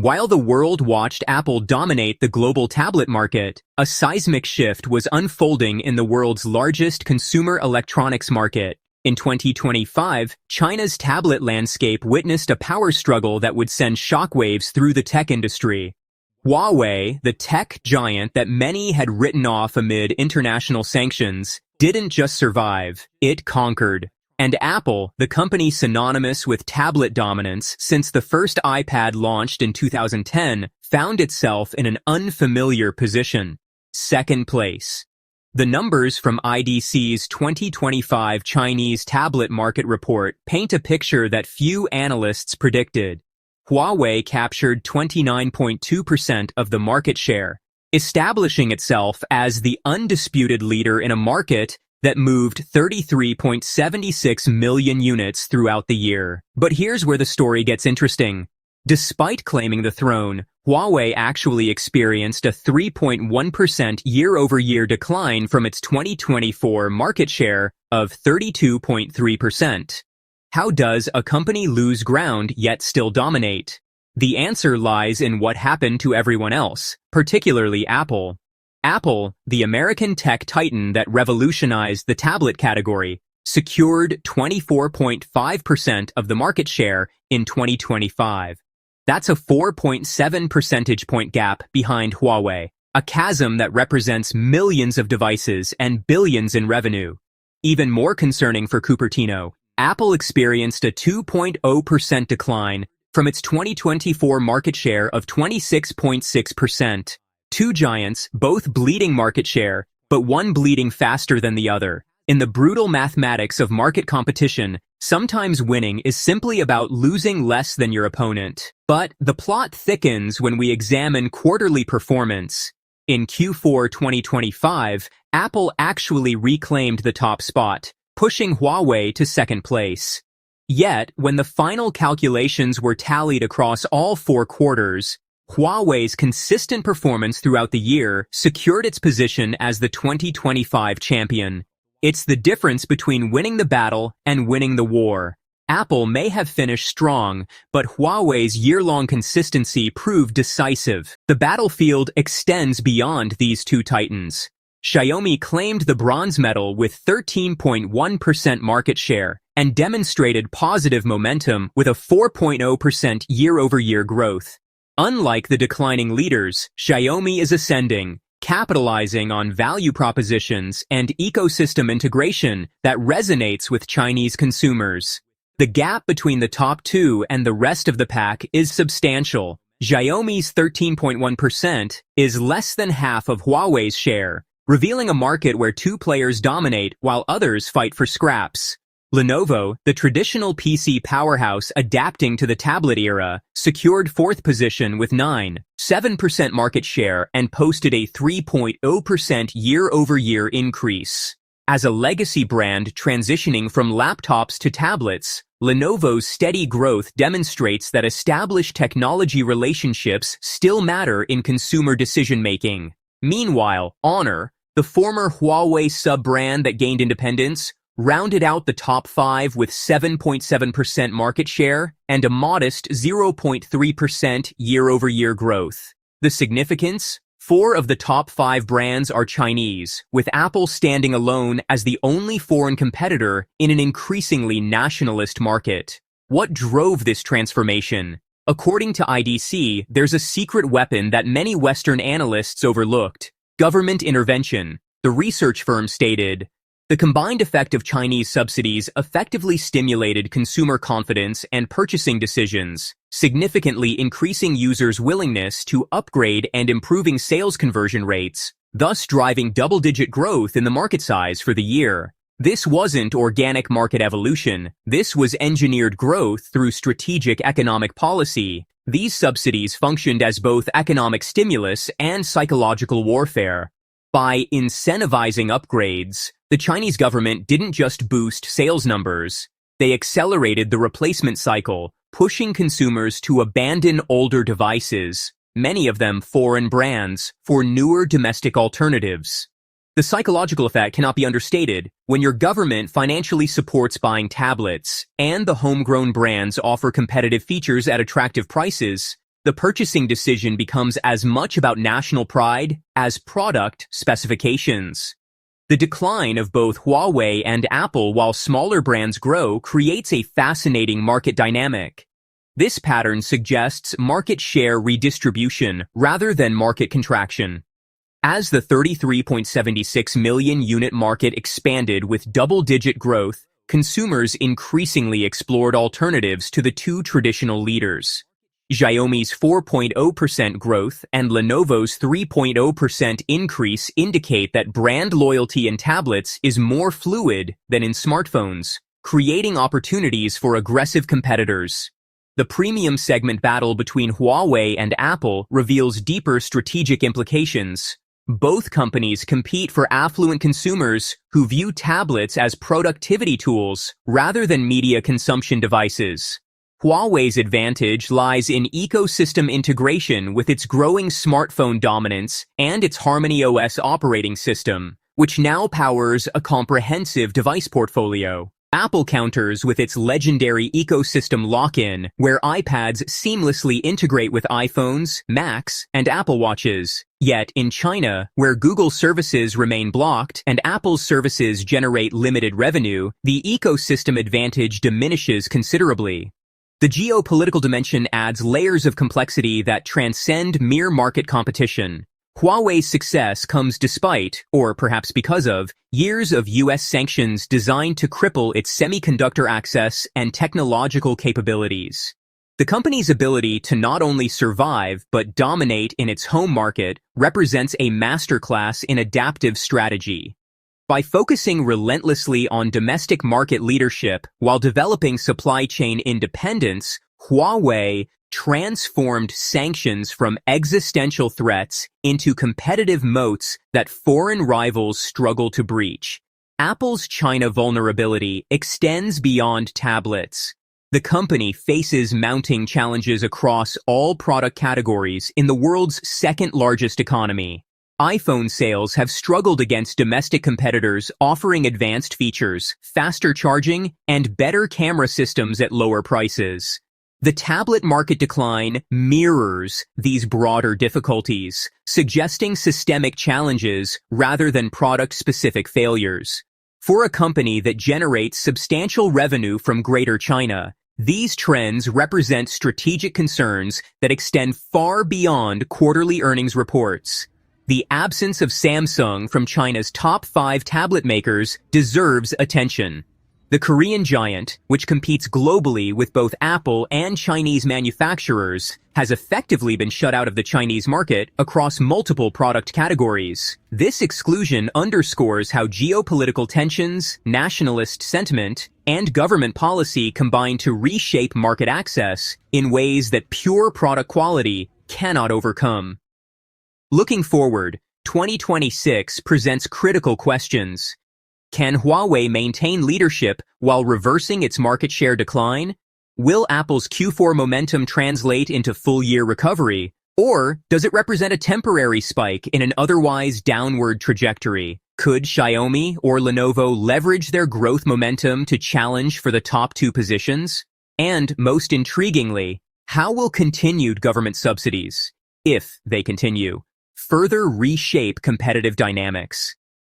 While the world watched Apple dominate the global tablet market, a seismic shift was unfolding in the world's largest consumer electronics market. In 2025, China's tablet landscape witnessed a power struggle that would send shockwaves through the tech industry. Huawei, the tech giant that many had written off amid international sanctions, didn't just survive, it conquered. And Apple, the company synonymous with tablet dominance since the first iPad launched in 2010, found itself in an unfamiliar position. Second place. The numbers from IDC's 2025 Chinese tablet market report paint a picture that few analysts predicted. Huawei captured 29.2% of the market share, establishing itself as the undisputed leader in a market that moved 33.76 million units throughout the year. But here's where the story gets interesting. Despite claiming the throne, Huawei actually experienced a 3.1% year-over-year decline from its 2024 market share of 32.3%. How does a company lose ground yet still dominate? The answer lies in what happened to everyone else, particularly Apple. Apple, the American tech titan that revolutionized the tablet category, secured 24.5% of the market share in 2025. That's a 4.7 percentage point gap behind Huawei, a chasm that represents millions of devices and billions in revenue. Even more concerning for Cupertino, Apple experienced a 2.0% decline from its 2024 market share of 26.6%. Two giants, both bleeding market share, but one bleeding faster than the other. In the brutal mathematics of market competition, sometimes winning is simply about losing less than your opponent. But the plot thickens when we examine quarterly performance. In Q4 2025, Apple actually reclaimed the top spot, pushing Huawei to second place. Yet, when the final calculations were tallied across all 4 quarters, Huawei's consistent performance throughout the year secured its position as the 2025 champion. It's the difference between winning the battle and winning the war. Apple may have finished strong, but Huawei's year-long consistency proved decisive. The battlefield extends beyond these two titans. Xiaomi claimed the bronze medal with 13.1% market share and demonstrated positive momentum with a 4.0% year-over-year growth. Unlike the declining leaders, Xiaomi is ascending, capitalizing on value propositions and ecosystem integration that resonates with Chinese consumers. The gap between the top two and the rest of the pack is substantial. Xiaomi's 13.1% is less than half of Huawei's share, revealing a market where two players dominate while others fight for scraps. Lenovo, the traditional PC powerhouse adapting to the tablet era, secured 4th position with 9.7% market share and posted a 3.0% year-over-year increase. As a legacy brand transitioning from laptops to tablets, Lenovo's steady growth demonstrates that established technology relationships still matter in consumer decision-making. Meanwhile, Honor, the former Huawei sub-brand that gained independence, rounded out the top 5 with 7.7% market share and a modest 0.3% year-over-year growth. The significance? 4 of the top 5 brands are Chinese, with Apple standing alone as the only foreign competitor in an increasingly nationalist market. What drove this transformation? According to IDC, there's a secret weapon that many Western analysts overlooked: government intervention. The research firm stated, the combined effect of Chinese subsidies effectively stimulated consumer confidence and purchasing decisions, significantly increasing users' willingness to upgrade and improving sales conversion rates, thus driving double-digit growth in the market size for the year. This wasn't organic market evolution. This was engineered growth through strategic economic policy. These subsidies functioned as both economic stimulus and psychological warfare. By incentivizing upgrades, the Chinese government didn't just boost sales numbers. They accelerated the replacement cycle, pushing consumers to abandon older devices, many of them foreign brands, for newer domestic alternatives. The psychological effect cannot be understated. When your government financially supports buying tablets, and the homegrown brands offer competitive features at attractive prices, The purchasing decision becomes as much about national pride as product specifications. The decline of both Huawei and Apple while smaller brands grow creates a fascinating market dynamic. This pattern suggests market share redistribution rather than market contraction. As the 33.76 million unit market expanded with double-digit growth, consumers increasingly explored alternatives to the two traditional leaders. Xiaomi's 4.0% growth and Lenovo's 3.0% increase indicate that brand loyalty in tablets is more fluid than in smartphones, creating opportunities for aggressive competitors. The premium segment battle between Huawei and Apple reveals deeper strategic implications. Both companies compete for affluent consumers who view tablets as productivity tools rather than media consumption devices. Huawei's advantage lies in ecosystem integration with its growing smartphone dominance and its Harmony OS operating system, which now powers a comprehensive device portfolio. Apple counters with its legendary ecosystem lock-in, where iPads seamlessly integrate with iPhones, Macs, and Apple Watches. Yet, in China, where Google services remain blocked and Apple's services generate limited revenue, the ecosystem advantage diminishes considerably. The geopolitical dimension adds layers of complexity that transcend mere market competition. Huawei's success comes despite, or perhaps because of, years of U.S. sanctions designed to cripple its semiconductor access and technological capabilities. The company's ability to not only survive but dominate in its home market represents a masterclass in adaptive strategy. By focusing relentlessly on domestic market leadership while developing supply chain independence, Huawei transformed sanctions from existential threats into competitive moats that foreign rivals struggle to breach. Apple's China vulnerability extends beyond tablets. The company faces mounting challenges across all product categories in the world's second-largest economy. iPhone sales have struggled against domestic competitors offering advanced features, faster charging, and better camera systems at lower prices. The tablet market decline mirrors these broader difficulties, suggesting systemic challenges rather than product-specific failures. For a company that generates substantial revenue from Greater China, these trends represent strategic concerns that extend far beyond quarterly earnings reports. The absence of Samsung from China's top 5 tablet makers deserves attention. The Korean giant, which competes globally with both Apple and Chinese manufacturers, has effectively been shut out of the Chinese market across multiple product categories. This exclusion underscores how geopolitical tensions, nationalist sentiment, and government policy combine to reshape market access in ways that pure product quality cannot overcome. Looking forward, 2026 presents critical questions. Can Huawei maintain leadership while reversing its market share decline? Will Apple's Q4 momentum translate into full-year recovery? Or does it represent a temporary spike in an otherwise downward trajectory? Could Xiaomi or Lenovo leverage their growth momentum to challenge for the top 2 positions? And, most intriguingly, how will continued government subsidies, if they continue, further reshape competitive dynamics?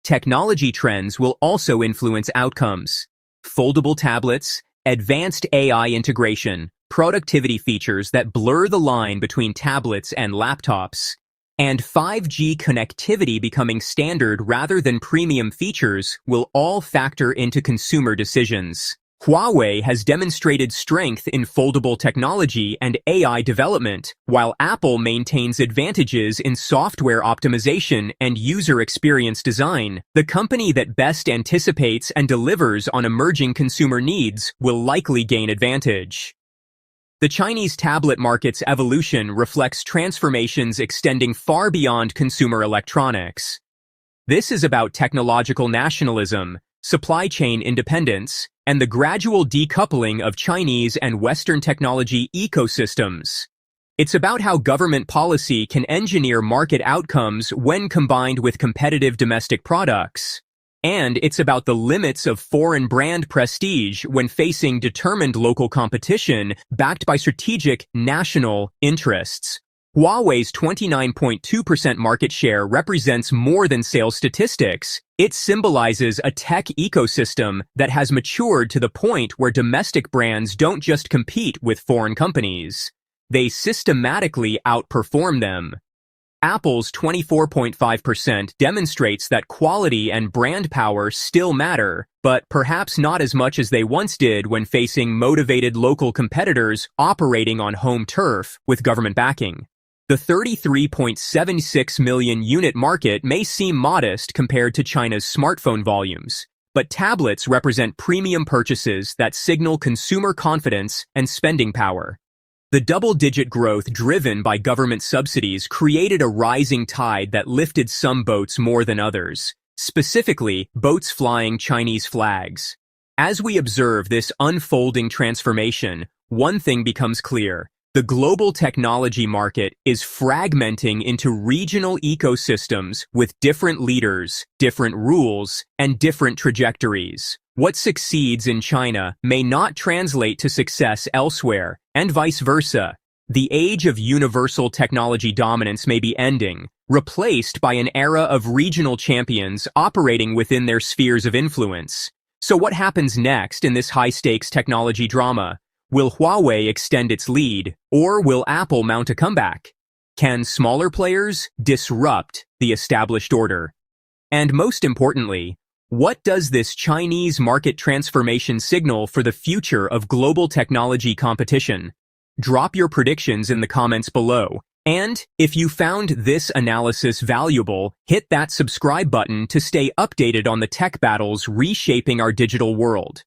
Technology trends will also influence outcomes. Foldable tablets, advanced AI integration, productivity features that blur the line between tablets and laptops, and 5G connectivity becoming standard rather than premium features will all factor into consumer decisions. Huawei has demonstrated strength in foldable technology and AI development, while Apple maintains advantages in software optimization and user experience design. The company that best anticipates and delivers on emerging consumer needs will likely gain advantage. The Chinese tablet market's evolution reflects transformations extending far beyond consumer electronics. This is about technological nationalism, supply chain independence, and the gradual decoupling of Chinese and Western technology ecosystems. It's about how government policy can engineer market outcomes when combined with competitive domestic products. And it's about the limits of foreign brand prestige when facing determined local competition backed by strategic national interests. Huawei's 29.2% market share represents more than sales statistics. It symbolizes a tech ecosystem that has matured to the point where domestic brands don't just compete with foreign companies. They systematically outperform them. Apple's 24.5% demonstrates that quality and brand power still matter, but perhaps not as much as they once did when facing motivated local competitors operating on home turf with government backing. The 33.76 million unit market may seem modest compared to China's smartphone volumes, but tablets represent premium purchases that signal consumer confidence and spending power. The double-digit growth driven by government subsidies created a rising tide that lifted some boats more than others, specifically boats flying Chinese flags. As we observe this unfolding transformation, one thing becomes clear. The global technology market is fragmenting into regional ecosystems with different leaders, different rules, and different trajectories. What succeeds in China may not translate to success elsewhere, and vice versa. The age of universal technology dominance may be ending, replaced by an era of regional champions operating within their spheres of influence. So what happens next in this high-stakes technology drama? Will Huawei extend its lead, or will Apple mount a comeback? Can smaller players disrupt the established order? And most importantly, what does this Chinese market transformation signal for the future of global technology competition? Drop your predictions in the comments below. And if you found this analysis valuable, hit that subscribe button to stay updated on the tech battles reshaping our digital world.